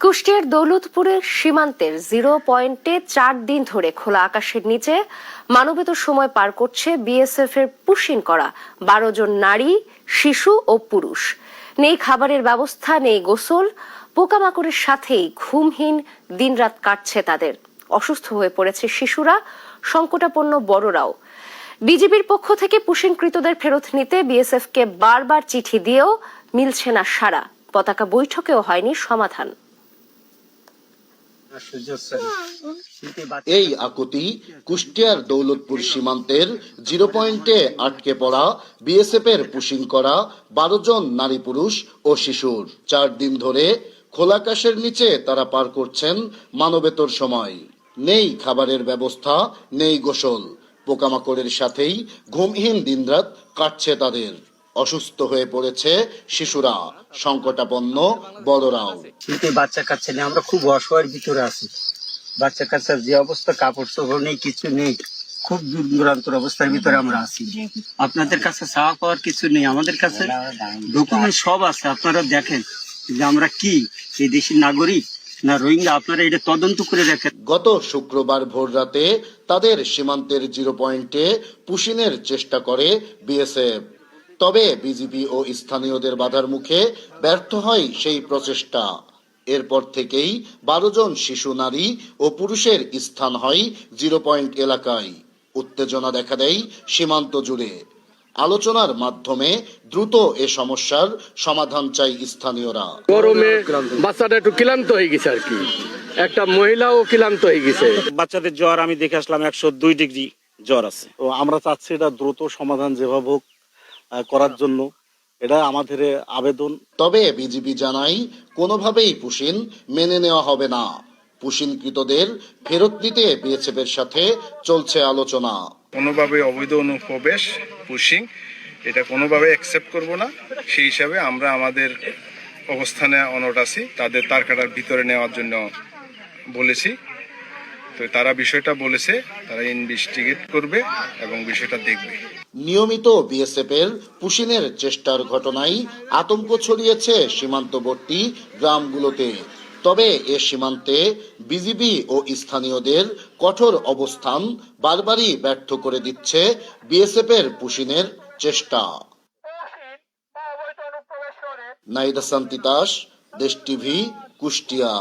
কুষ্টিয়ার দৌলতপুরের সীমান্তের 0 পয়েন্টে 4 দিন ধরে খোলা আকাশের নিচে মানবেতর সময় পার করছে বিএসএফ এর পুশিং করা 12 জন নারী, শিশু ও পুরুষ। নেই খাবারের ব্যবস্থা, নেই গোসল, পোকামাকড়ের সাথেই ঘুমহীন দিনরাত কাটছে তাদের। অসুস্থ হয়ে পড়েছে শিশুরা, সংকটাপন্ন বড়রাও। বিজিবির পক্ষ থেকে পুশিংকৃতদের ফেরত নিতে বিএসএফ কে বারবার চিঠি দিয়েও মিলছে না সাড়া। পতাকা বৈঠকেও হয়নি সমাধান। এই আকুতি কুষ্টিয়ার দৌলতপুর সীমান্তের 0 পয়েন্টে আটকে পড়া বিএসএফ এর পুশিং করা 12 জন নারী, পুরুষ ও শিশুর। 4 দিন ধরে খোলা আকাশের নিচে তারা পার করছেন মানবেতর সময়। নেই খাবারের ব্যবস্থা, নেই গোসল, পোকামাকড়ের সাথেই ঘুমহীন দিনরাত কাটছে তাদের। অসুস্থ হয়ে পড়েছে শিশুরা, সংকটাপন্ন বড়রাও। শীতে বাচ্চা কাচ্চা নেই, আমরা খুব অসহায়ের ভিতরে আছি। বাচ্চা কাচ্চার যে অবস্থা, কাপড় চোপড় নেই, কিছু নেই, খুব দূর দূরান্তর অবস্থার ভিতরে আমরা আছি। আপনাদের কাছে চাওয়া পাওয়ার কিছু নেই, আমাদের কাছে ডকুমেন্ট সব আছে। আপনারা দেখেন যে আমরা কি এই দেশের নাগরিক না রোহিঙ্গা, আপনারা এটা তদন্ত করে দেখেন। গত শুক্রবার ভোর রাতে তাদের সীমান্তের 0 পয়েন্টে পুশিনের চেষ্টা করে বিএসএফ। তবে বিজিবি ও স্থানীয়দের বাধার মুখে ব্যর্থ হয় সেই প্রচেষ্টা। এরপর থেকেই 12 জন শিশু, নারী ও পুরুষের স্থান হয় 0 পয়েন্ট এলাকায়। উত্তেজনা দেখা দেয় সীমান্ত জুড়ে। আলোচনার মাধ্যমে দ্রুত এ সমস্যার সমাধান চাই স্থানীয়রা। গরমে বাচ্চাটা একটু ক্লান্ত হয়ে গেছে আর কি, একটা মহিলাও ক্লান্ত হয়ে গেছে। বাচ্চাদের জ্বর আমি দেখে আসলাম 102 ডিগ্রি জ্বর আছে। তো আমরা চাচ্ছি এটা দ্রুত সমাধান যেভাবে হোক করার জন্য, এটা আমাদের আবেদন। তবে বিজিবি জানায় কোনোভাবেই পুশিন মেনে নেওয়া হবে না। পুশিনকৃতদের ফেরত দিতে বিএসএফ এর সাথে চলছে আলোচনা। কোনোভাবে অবৈধ অনুপ্রবেশ, পুশিং, এটা কোনোভাবে অ্যাকসেপ্ট করব না। সেই হিসাবে আমরা আমাদের অবস্থানে অনড় আছি। তাদের তার কাটার ভিতরে নেওয়ার জন্য বলেছি। তো তারা বিষয়টা বলেছে, তারা ইনভেস্টিগেট করবে এবং বিষয়টা দেখবে। নিয়মিত বিএসএফ এর পুশিনের চেষ্টার ঘটনায় আতঙ্ক ছড়িয়েছে সীমান্তবর্তী গ্রামগুলোতে। তবে এ সীমান্তে বিজিবি ও স্থানীয়দের কঠোর অবস্থান বারবারই ব্যর্থ করে দিচ্ছে বিএসএফ এর পুশিনের চেষ্টা। নাইদা সান্তিতাস, দেশ টিভি, কুষ্টিয়া।